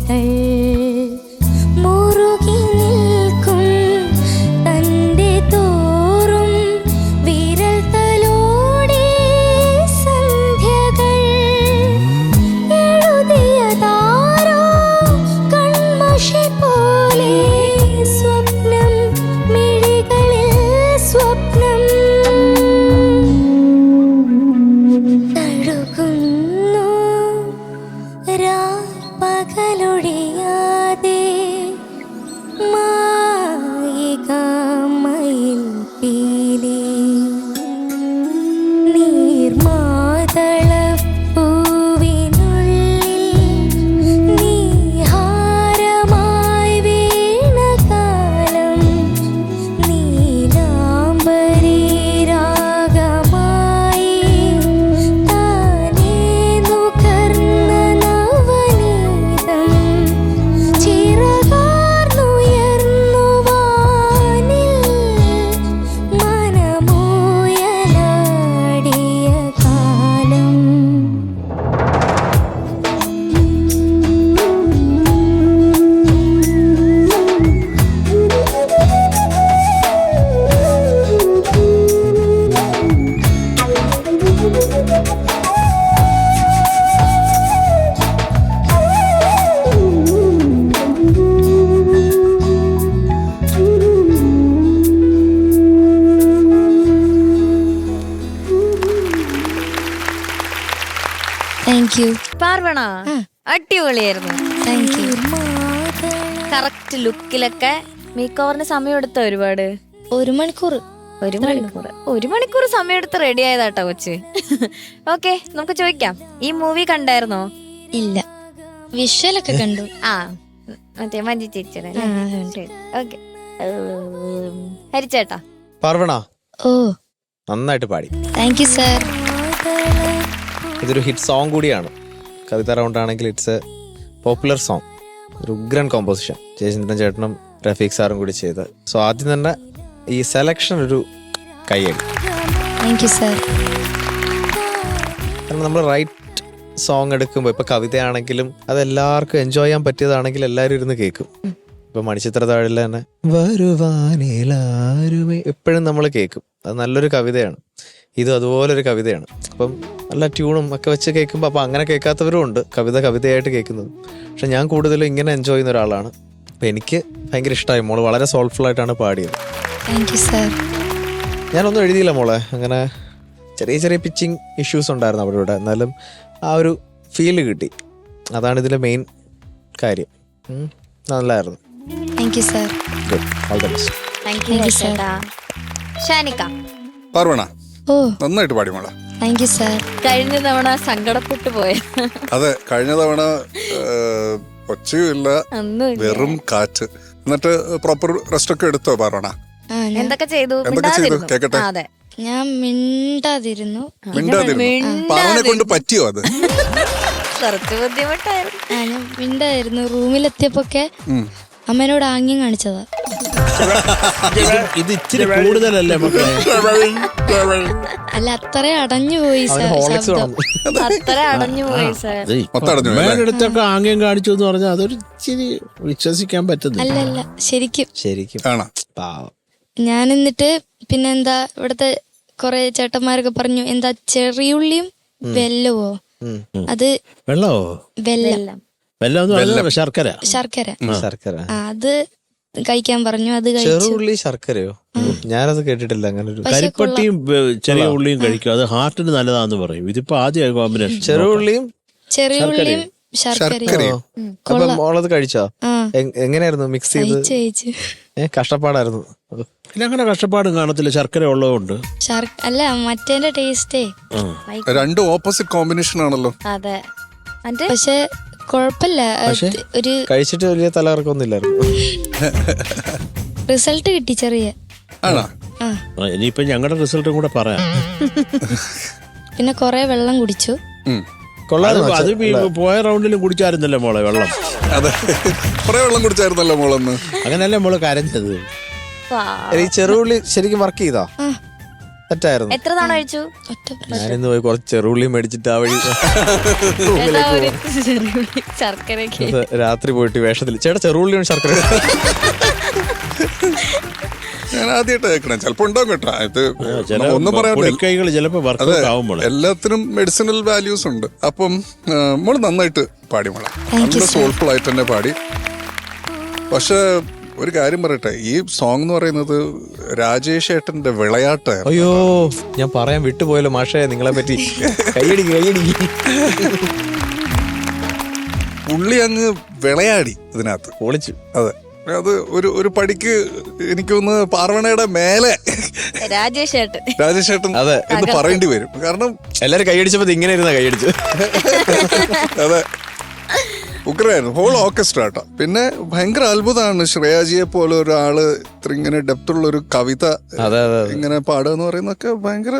മിഴികൾ മുറുകി നിൽക്കും തന്റെ തോറും വിരൽ തലോടി സന്ധ്യകൾ എഴുതിയതാരോ കൺമഷി പോലെ സ്വപ്നം മിഴികളിൽ സ്വപ്നം തഴുകുന്നു പകലൊഴിയാതെ മായികമയിൽ പീലി നീർമാതളപ്പൂവിനുള്ളിൽ നീഹാരമായി വീണ കാലം നീലാംബരി രാഗമായി താനേ നുകർന്ന നവനീതം ചിറകാർന്നുയർന്നു വാനിൽ മനമോയലാടിയ കാലം. Thank you. പാർവണ അടിപൊളിയായിരുന്നു. Thank you. കറക്റ്റ് ലുക്കിലൊക്കെ മേക്ക് ഓവറിന് സമയം എടുത്തോ? ഒരുപാട്? 1 മണിക്കൂർ. 1 മണിക്കൂർ സമയം എടുത്ത് റെഡി ആയതാട്ടോ കൊച്ച്. ഓക്കെ, നമുക്ക് ചോദിക്കാം, ഈ മൂവി കണ്ടായിരുന്നോ? ഇല്ല, വിഷ്വലൊക്കെ കണ്ടു. ആ, മറ്റേ മഞ്ജു ചേച്ചിയുടെ. ആ, ഉണ്ട്. ഓക്കെ, ഹരിച്ചേട്ടാ. പാർവണ ഓ, നന്നായിട്ട് പാടി. Thank you sir. ഇതൊരു ഹിറ്റ് സോങ് കൂടിയാണ്. കവിത റൗണ്ട് ആണെങ്കിൽ ഇറ്റ്സ് എ പോപ്പുലർ സോങ്. ഒരു ഉഗ്രൻ കോമ്പോസിഷൻ ജയചന്ദ്രൻ ചേട്ടനും റഫീഖ് സാറും കൂടി ചെയ്ത്. സോ ആദ്യം തന്നെ ഈ സെലക്ഷൻ ഒരു കൈയടി. Thank you sir. കാരണം നമ്മൾ റൈറ്റ് സോങ് എടുക്കുമ്പോൾ ഇപ്പൊ കവിതയാണെങ്കിലും അതെല്ലാവർക്കും എൻജോയ് ചെയ്യാൻ പറ്റിയതാണെങ്കിൽ എല്ലാവരും ഇരുന്ന് കേൾക്കും. ഇപ്പൊ മണിച്ചിത്രത്താഴിൽ തന്നെ വരുവാനിലാരുമേ എപ്പോഴും നമ്മൾ കേൾക്കും. അത് നല്ലൊരു കവിതയാണ്. ഇതും അതുപോലൊരു കവിതയാണ്. അപ്പം നല്ല ട്യൂണും ഒക്കെ വെച്ച് കേൾക്കുമ്പോൾ അപ്പം അങ്ങനെ കേൾക്കാത്തവരും ഉണ്ട്, കവിതയായിട്ട് കേൾക്കുന്നത്. പക്ഷെ ഞാൻ കൂടുതലും ഇങ്ങനെ എൻജോയ് ചെയ്യുന്ന ഒരാളാണ്. അപ്പം എനിക്ക് ഭയങ്കര ഇഷ്ടമായി. മോള് വളരെ സോൾഫുൾ ആയിട്ടാണ് പാടിയത്. Thank you sir. ഞാനൊന്നും എഴുതിയില്ല മോളെ, അങ്ങനെ ചെറിയ ചെറിയ പിച്ചിങ് ഇഷ്യൂസ് ഉണ്ടായിരുന്നു അവിടെ ഇവിടെ. എന്നാലും ആ ഒരു ഫീല് കിട്ടി. അതാണ് ഇതിലെ മെയിൻ കാര്യം. നല്ലായിരുന്നു. Thank you sir. Good, all the best. Thank U ചേട്ടാ. ഷാനിക്ക. പാർവണ ഓ, നന്നായിട്ട് പാടി മോളെ. Thank you sir. കഴിഞ്ഞ തവണ സങ്കടപ്പെട്ടു പോയ. അതെ, കഴിഞ്ഞ തവണ ഒച്ചയുമില്ല, വെറും കാറ്റ്. എന്നിട്ട് പ്രോപ്പർ റെസ്റ്റ് ഒക്കെ എടുത്തോ പാർവണ? എന്തൊക്കെ ചെയ്തു? കേക്കട്ടെ. അതെ, ഞാൻ മിണ്ടാതിരുന്നു. പാർവണെ കൊണ്ട് പറ്റിയോ അത്? കുറച്ച് ബുദ്ധിമുട്ടായിരുന്നു. ഞാൻ മിണ്ടായിരുന്നു. റൂമിലെത്തിയപ്പോക്കെ അമ്മേനോട് ആംഗ്യം കാണിച്ചതാ. ഇത് ഇച്ചിരി കൂടുതലല്ലേ മക്കളെ? അല്ല, അത്ര അടഞ്ഞു പോയി ശബ്ദം. അത്ര അടഞ്ഞു പോയി സാർ. അടുത്തൊക്കെ ആംഗ്യം കാണിച്ചു എന്ന് പറഞ്ഞാൽ അതൊരു ഇച്ചിരി വിശ്വസിക്കാൻ പറ്റുന്നില്ല. അല്ലല്ല, ശരിക്കും പാവം. ഞാൻ എന്നിട്ട് പിന്നെന്താ ഇവിടത്തെ കൊറേ ചേട്ടന്മാരൊക്കെ പറഞ്ഞു, എന്താ ചെറിയുള്ളിയും വെല്ലവോ? അത് വെള്ളമോ? വെല്ലം. വെള്ളം ശർക്കര. ശർക്കര. അത് കഴിക്കാൻ പറഞ്ഞു. അത് ചെറുള്ളി ശർക്കരയോ? ഞാനത് കേട്ടിട്ടില്ല. അങ്ങനെ ഒരു കരിപ്പട്ടിയും ചെറിയ ഉള്ളിയും കഴിക്കും, അത് ഹാർട്ടിന് നല്ലതാന്ന് പറയും. ഇതിപ്പോ ആദ്യമായി കോമ്പിനേഷൻ. ചെറുള്ളിയും ശർക്കരയോ? മോളത് കഴിച്ചോ? എങ്ങനെയായിരുന്നു മിക്സ് ചെയ്ത്? കഷ്ടപ്പാടായിരുന്നു. പിന്നെ അങ്ങനെ കഷ്ടപ്പാടും കാണത്തില്ല, ശർക്കര ഉള്ളതുകൊണ്ട്. അല്ല, മറ്റേ ടേസ്റ്റേ രണ്ടും ഓപ്പോസിറ്റ് കോമ്പിനേഷൻ ആണല്ലോ. അതെ, പക്ഷെ കൊഴപ്പില്ല. ഒരു കഴിച്ചിട്ട് വലിയ തലകറക്കൊന്നുമില്ലായിരുന്നു. റിസൾട്ട് കിട്ടി ചെറിയ. ഇനിയിപ്പൊ ഞങ്ങളുടെ റിസൾട്ടും കൂടെ പറയാം. പിന്നെ കൊറേ വെള്ളം കുടിച്ചു. അത് പോയ റൗണ്ടിലും കുടിച്ചായിരുന്നല്ലോ മോളെ വെള്ളം. അതെ, കുറെ വെള്ളം കുടിച്ചായിരുന്നല്ലോ മോളന്ന്. അങ്ങനല്ലേ മോള് കരഞ്ഞത്. ഈ ചെറുള്ളി ശരിക്കും വർക്ക് ചെയ്താ? തെറ്റായിരുന്നു. എത്ര തവണ കഴിച്ചു? ഒറ്റ പ്രാവശ്യം. ഞാനിന്ന് പോയി കുറച്ച് ചെറുള്ളി മേടിച്ചിട്ട് ആ വഴി ഏട്ടാ, ഒരു ചെറിയുള്ളി ശർക്കരയൊക്കെ. അത് രാത്രി പോയിട്ട് വേഷത്തിൽ ചേട്ടാ ചെറുള്ളിയാണ് ശർക്കര. ഞാൻ ആദ്യമായിട്ട് കേൾക്കണം. ചിലപ്പോ ഉണ്ടാവും കേട്ടോ. ഇത് ചില ഒന്നും പറയാനില്ല. പൊടിക്കൈകൾ ചിലപ്പോ വർക്കൗട്ട് ആവുമ്പോൾ എല്ലാത്തിനും മെഡിസിനൽ വാല്യൂസ് ഉണ്ട്. അപ്പം മോള് നന്നായിട്ട് പാടി മോളെ, നല്ല സോൾഫുൾ ആയിട്ട് തന്നെ പാടി. പക്ഷെ ഒരു കാര്യം പറയട്ടെ, ഈ സോങ് എന്ന് പറയുന്നത് രാജേഷ് ഏട്ടന്റെ വിളയാട്ടായിരുന്നു. അയ്യോ ഞാൻ പറയാൻ വിട്ടുപോയല്ലോ മാഷേ നിങ്ങളെ പറ്റി. കൈയടിക്ക്. പുള്ളി അങ്ങ് വിളയാടി ഇതിനകത്ത്, പൊളിച്ചു. അതെ. അത് ഒരു പടിക്ക് എനിക്ക് തോന്നുന്നു പാർവണയുടെ മേലെ രാജേഷ് ഏട്ടൻ. രാജേഷ് ഏട്ടൻ അതെ എന്ന് പറയേണ്ടി വരും. കാരണം എല്ലാരും കൈയടിച്ചപ്പോ ഇങ്ങനെ ഇരുന്നാ കൈയടിച്ചു. അതെ, ഉഗ്രമായിരുന്നു ഹോൾ ഓർക്കസ്ട്ര കേട്ടോ. പിന്നെ ഭയങ്കര അത്ഭുതമാണ് ശ്രേയാജിയെ പോലെ ഒരാള് ഇത്ര ഇങ്ങനെ ഡെപ്ത് ഉള്ള ഒരു കവിത അതെ ഇങ്ങനെ പാടുക എന്ന് പറയുന്നതൊക്കെ ഭയങ്കര,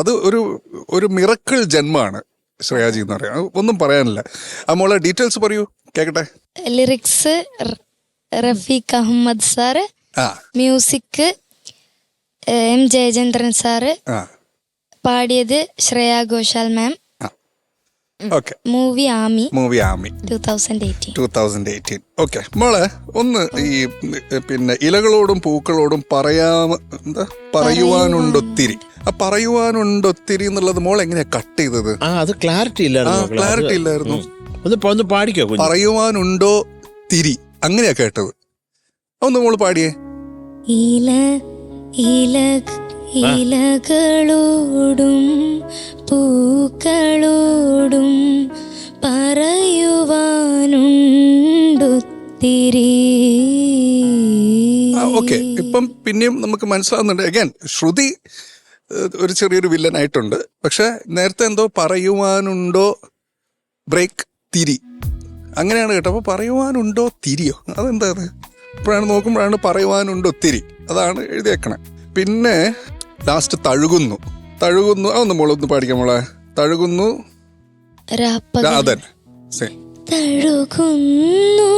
അത് ഒരു മിറക്കിൾ ജന്മമാണ് ശ്രേയാജി എന്ന് പറയാം. ഒന്നും പറയാനില്ല. ആ മോളെ ഡീറ്റെയിൽസ് പറയൂ, കേക്കട്ടെ. ലിറിക്സ് റഫീഖ് അഹമ്മദ് സാറ്, ആ മ്യൂസിക് എം ജയചന്ദ്രൻ സാറ്, ആ പാടിയത് Shreya Ghoshal ma'am. Okay. Movie Aami movie Aami 2018. Okay മോളെ, ഒന്ന് ഈ പിന്നെ ഇലകളോടും പൂക്കളോടും പറയുവാനുണ്ടൊത്തിരി, ആ പറയുവാനുണ്ടൊത്തിരി എന്നുള്ളത് മോൾ എങ്ങനെയാ കട്ട് ചെയ്തത്? അത് ക്ലാരിറ്റി ഇല്ലായിരുന്നു. ക്ലാരിറ്റി ഇല്ലായിരുന്നു. ഒന്ന് പാടിക്കോ. പറയുവാനുണ്ടോ തിരി, അങ്ങനെയാ കേട്ടത്. ഒന്ന് മോള് പാടിയേ. ഇലകളോടും പൂക്കളോടും പറയുവാനുണ്ടൊത്തിരി. ഓക്കെ, ഇപ്പം പിന്നെയും നമുക്ക് മനസ്സിലാവുന്നുണ്ട്. അഗൈൻ ശ്രുതി ഒരു ചെറിയൊരു വില്ലനായിട്ടുണ്ട്. പക്ഷെ നേരത്തെ എന്തോ പറയുവാനുണ്ടോ ബ്രേക്ക് തിരി, അങ്ങനെയാണ് കേട്ടോ. അപ്പൊ പറയുവാനുണ്ടോ തിരിയോ, അതെന്താ അത്? ഇപ്പോഴാണ് നോക്കുമ്പോഴാണ് പറയുവാനുണ്ടോ തിരി, അതാണ് എഴുതിയേക്കണേ. പിന്നെ ലാസ്റ്റ് തഴുകുന്നു. അതൊന്ന് മോളൊന്ന് പാടിക്കാം മോളെ. തഴുകുന്നു. അതെ, തഴുകുന്നു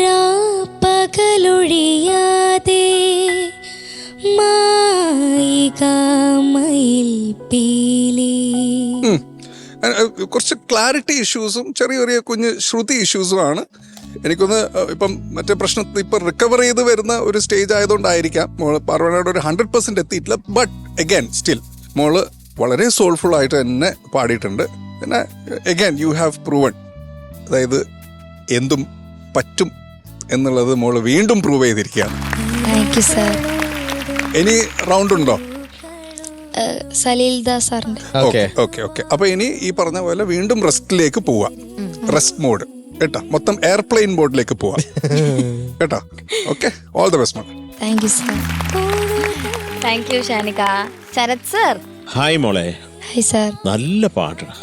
രാപ്പകലൊഴിയാതെ മായികമയിൽ പീലി. കുറച്ച് ക്ലാരിറ്റി ഇഷ്യൂസും ചെറിയ കുഞ്ഞ് ശ്രുതി ഇഷ്യൂസും ആണ്. എനിക്കൊന്ന് ഇപ്പം മറ്റേ പ്രശ്നത്തിൽ ഇപ്പം റിക്കവർ ചെയ്ത് വരുന്ന ഒരു സ്റ്റേജ് ആയതുകൊണ്ടായിരിക്കാം മോള് പാർവണയുടെ ഒരു 100% എത്തിയിട്ടില്ല. ബട്ട് അഗൈൻ സ്റ്റിൽ മോള് വളരെ സോൾഫുൾ ആയിട്ട് തന്നെ പാടിയിട്ടുണ്ട്. പിന്നെ അഗൈൻ യു ഹാവ് പ്രൂവൺ, അതായത് എന്തും പറ്റും എന്നുള്ളത് മോള് വീണ്ടും പ്രൂവ് ചെയ്തിരിക്കുകയാണ്. ഇനി റൗണ്ട് ഉണ്ടോ? സലീൽ ദാസ് സാറിന്റെ. ഓക്കെ. അപ്പൊ ഇനി ഈ പറഞ്ഞ പോലെ വീണ്ടും റെസ്റ്റിലേക്ക് പോവാം. റെസ്റ്റ് മോഡ് കേട്ടോ, മൊത്തം എയർപ്ലെയിൻ മോഡിലേക്ക് പോവാം കേട്ടോ. Okay, all the best. Thank you sir. Thank you Shanika. Sharath sir. Hi മോളെ. Hi sir. നല്ല പാട്ടാണ്.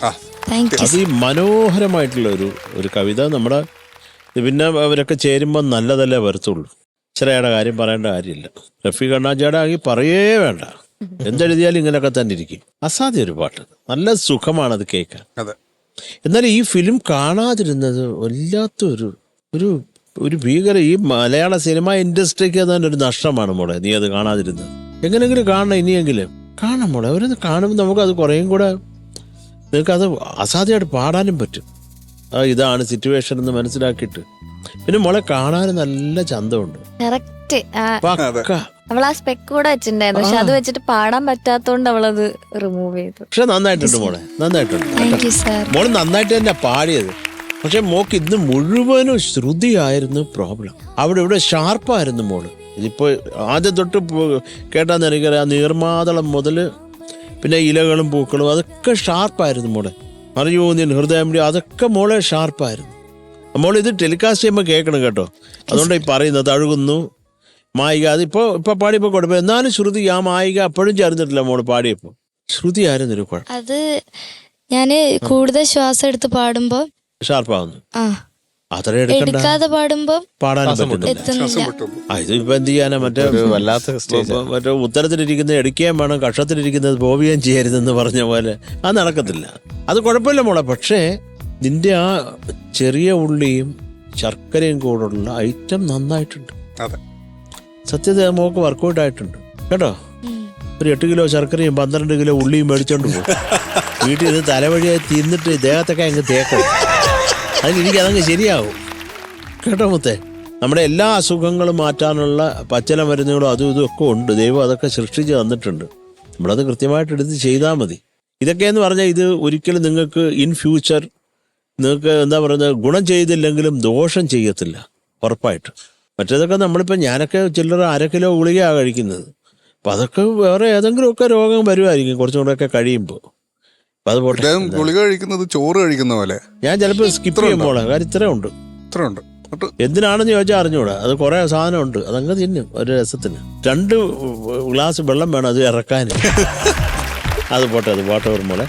Thank you. അത് ഈ മനോഹരമായിട്ടുള്ള ഒരു കവിത. നമ്മുടെ പിന്നെ അവരൊക്കെ ചേരുമ്പോൾ നല്ലതല്ലേ വരത്തുള്ളൂ. ശ്രേയയുടെ കാര്യം പറയേണ്ട കാര്യമില്ല. റഫീഖ് അണ്ണാജിയുടെ ആകെ പറയേ വേണ്ട. എന്തെഴുതിയാലും ഇങ്ങനെയൊക്കെ തന്നെ ഇരിക്കും. അസാധ്യ ഒരു പാട്ട്, നല്ല സുഖമാണത് കേൾക്കാൻ. എന്നാൽ ഈ ഫിലിം കാണാതിരുന്നത് വല്ലാത്തൊരു ഒരു ഭീകര, ഈ മലയാള സിനിമ ഇൻഡസ്ട്രിക്ക് തന്നെ ഒരു നഷ്ടമാണ് മോളെ. നീ അത് കാണാതിരുന്നത്. എങ്ങനെയെങ്കിലും കാണണം, ഇനിയെങ്കിലും കാണാം മോളെ. അവരത് കാണുമ്പോൾ നമുക്കത് കുറേയും കൂടെ നിനക്കത് അസാധ്യമായിട്ട് പാടാനും പറ്റും. ഇതാണ് സിറ്റുവേഷൻ എന്ന് മനസ്സിലാക്കിയിട്ട്. പിന്നെ മോളെ കാണാൻ നല്ല ചന്തമുണ്ട്. അവൾ ആ സ്പെക്ക് കൂടെ വെച്ചിട്ടുണ്ടായിരുന്നു, പക്ഷെ അത് വെച്ചിട്ട് പാടാൻ പറ്റാത്തോണ്ട് അവളത് റിമൂവ് ചെയ്തു. പക്ഷെ നന്നായിട്ടുണ്ട് മോളെ, നന്നായിട്ടുണ്ട്. മോള് നന്നായിട്ട് തന്നെ പാടിയത്. പക്ഷെ മോക്ക് ഇന്ന് മുഴുവനും ശ്രുതിയായിരുന്നു പ്രോബ്ലം. ഇവിടെ ഷാർപ്പായിരുന്നു മോള്. ഇതിപ്പോ ആദ്യം തൊട്ട് കേട്ടാന്ന് എനിക്കറിയാം. നീർമാതളം മുതൽ പിന്നെ ഇലകളും പൂക്കളും അതൊക്കെ ഷാർപ്പായിരുന്നു മോളെ. അറിയോ നീ ഹൃദയം, അതൊക്കെ മോളെ ഷാർപ്പായിരുന്നു. മോൾ ഇത് ടെലികാസ്റ്റ് ചെയ്യുമ്പോൾ കേൾക്കണം കേട്ടോ. അതുകൊണ്ട് ഈ പറയുന്നത് തഴുകുന്നു മായിക, അതിപ്പോ പാടിയപ്പോ കുഴപ്പം. എന്നാലും ശ്രുതി ആ മായിക അപ്പോഴും ചേർന്നിട്ടില്ല മോള് പാടിയപ്പോ. ശ്രുതി ആയിരുന്നു ഒരു കുഴപ്പം. അത് ഞാന് കൂടുതൽ ശ്വാസം എടുത്ത് പാടുമ്പോ ഷാർപ്പാവുന്നു. അത്ര എടുക്കാതെ പാടുമ്പോ പാടാനും പറ്റുന്നില്ല. ഇതിപ്പോ എന്ത് ചെയ്യാനാ? മറ്റേ ഉത്തരത്തിലിരിക്കുന്ന എടുക്കുകയും വേണം, കക്ഷത്തിലിരിക്കുന്നത് പോവുകയും ചെയ്യരുതെന്ന് പറഞ്ഞ പോലെ അത് നടക്കത്തില്ല. അത് കുഴപ്പമില്ല മോളെ. പക്ഷേ നിന്റെ ആ ചെറിയ ഉള്ളിയും ശർക്കരയും കൂടുള്ള ഐറ്റം നന്നായിട്ടുണ്ട്. സത്യത മോക്ക് വർക്കൗട്ട് ആയിട്ടുണ്ട് കേട്ടോ. ഒരു 8 കിലോ ശർക്കരയും 12 കിലോ ഉള്ളിയും മേടിച്ചോണ്ട് പോകും. വീട്ടിൽ നിന്ന് തലവഴിയായി തിന്നിട്ട് ദേഹത്തൊക്കെ അങ്ങ് തേക്കും. എനിക്കതങ്ങ് ശരിയാവും കേട്ടോ മുത്തേ. നമ്മുടെ എല്ലാ അസുഖങ്ങളും മാറ്റാനുള്ള പച്ചില മരുന്നുകളും അതും ഇതും ഒക്കെ ഉണ്ട്. ദൈവം അതൊക്കെ സൃഷ്ടിച്ച് തന്നിട്ടുണ്ട്. നമ്മളത് കൃത്യമായിട്ട് എടുത്ത് ചെയ്താൽ മതി. ഇതൊക്കെയെന്ന് പറഞ്ഞാൽ ഇത് ഒരിക്കലും നിങ്ങൾക്ക് ഇൻ ഫ്യൂച്ചർ നിങ്ങൾക്ക് എന്താ പറയുന്നത് ഗുണം ചെയ്തില്ലെങ്കിലും ദോഷം ചെയ്യത്തില്ല ഉറപ്പായിട്ട്. മറ്റേതൊക്കെ നമ്മളിപ്പോൾ ഞാനൊക്കെ ചില്ലറ 1/2 കിലോ ഗുളികയാണ് കഴിക്കുന്നത്. അപ്പം അതൊക്കെ വേറെ ഏതെങ്കിലുമൊക്കെ രോഗം വരുമായിരിക്കും കുറച്ചും കൂടെയൊക്കെ കഴിയുമ്പോൾ. അപ്പം അത് പോട്ടെ. ഗുളിക കഴിക്കുന്നത് ചോറ് കഴിക്കുന്ന പോലെ ഞാൻ ചിലപ്പോൾ സ്കിപ്പ് ചെയ്യുമ്പോൾ കാര്യം ഇത്രയും ഉണ്ട്. ഇത്ര ഉണ്ട്. എന്തിനാണെന്ന് ചോദിച്ചാൽ അറിഞ്ഞൂടാ. അത് കുറേ സാധനമുണ്ട്. അതങ്ങ് തിന്നും ഒരു രസത്തിന്. 2 ഗ്ലാസ് വെള്ളം വേണം അത് ഇറക്കാൻ. അത് പോട്ടെ, അത് വാട്ടർ മോളെ.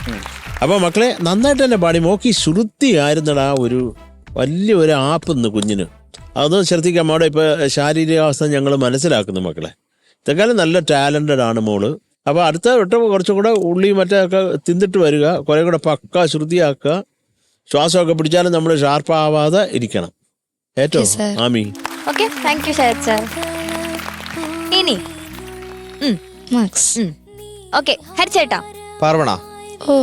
അപ്പോൾ മക്കളെ നന്നായിട്ട് തന്നെ പാടി. മോക്കി ശ്രുതി ആയിരുന്നടാ ഒരു വലിയൊരു ആപ്പെന്ന് കുഞ്ഞിന്. അത് ശ്രദ്ധിക്കാം. അവിടെ ഇപ്പോൾ ശാരീരികാവസ്ഥ ഞങ്ങൾ മനസ്സിലാക്കുന്നു മക്കളെ. ഇതൊക്കെയാലും നല്ല ടാലൻറ്റഡ് ആണ് മോള്. അപ്പോൾ അടുത്ത വട്ടം കുറച്ചും കൂടെ ഉള്ളി മറ്റൊക്കെ തിന്നിട്ട് വരിക. കുറേ കൂടെ പക്ക ശ്രുതിയാക്കുക. ശ്വാസമൊക്കെ പിടിച്ചാലും നമ്മൾ ഷാർപ്പാവാതെ ഇരിക്കണം. ഏറ്റവും ആമി. Okay, thank you Sarath sir. ഇനി മാർക്സ്. ഓക്കെ ഹരിച്ചേട്ടാ. പാർവണ ഓ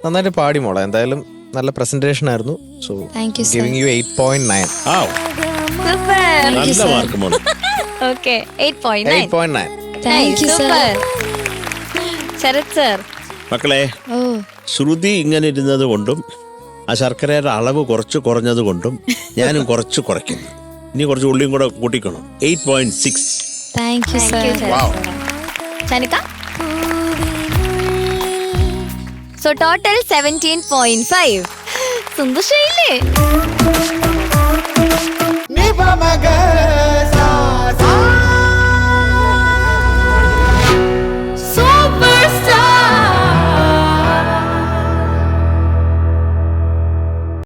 നന്നായിട്ട് പാടി മോളെ. എന്തായാലും നല്ല പ്രസന്റേഷൻ ആയിരുന്നു. So thank you sir. Giving you 8.9. ആ സൂപ്പർ. നല്ല മാർക്ക് മോളെ. Okay 8.9. 8.9. Thank you sir. Super. Sarath sir. മക്കളെ ഓ ശ്രുതി ഇങ്ങനെ ഇരുന്നത് കൊണ്ടും ആ ശർക്കരയുടെ അളവ് കുറച്ച് കുറഞ്ഞത് കൊണ്ടും ഞാനും കുറച്ച് കുറയ്ക്കുന്നു. ഇനി കുറച്ച് ഉള്ളിയും കൂടെ കൂട്ടിക്കണം. 8.6. Thank you sir. Shanika. So total 17.5. സന്തോഷമില്ലേ?